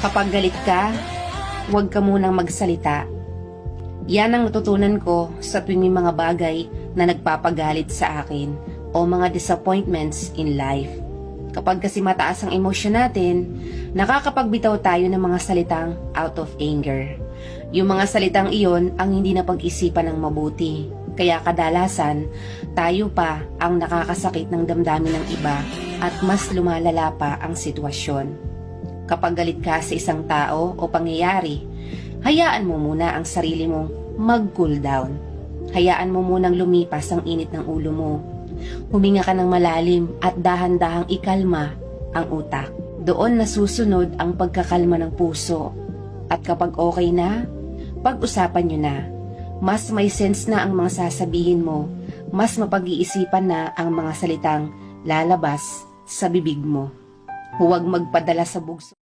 Kapag galit ka, huwag ka munang magsalita. Yan ang natutunan ko sa tuwing may mga bagay na nagpapagalit sa akin o mga disappointments in life. Kapag kasi mataas ang emosyon natin, nakakapagbitaw tayo ng mga salitang out of anger. Yung mga salitang iyon ang hindi napag-isipan ng mabuti. Kaya kadalasan, tayo pa ang nakakasakit ng damdamin ng iba at mas lumalala pa ang sitwasyon. Kapag galit ka sa isang tao o pangyayari, hayaan mo muna ang sarili mong mag-cool down. Hayaan mo munang lumipas ang init ng ulo mo. Huminga ka ng malalim at dahan-dahang ikalma ang utak. Doon nasusunod ang pagkakalma ng puso. At kapag okay na, pag-usapan nyo na. Mas may sense na ang mga sasabihin mo, mas mapag-iisipan na ang mga salitang lalabas sa bibig mo. Huwag magpadala sa bugso.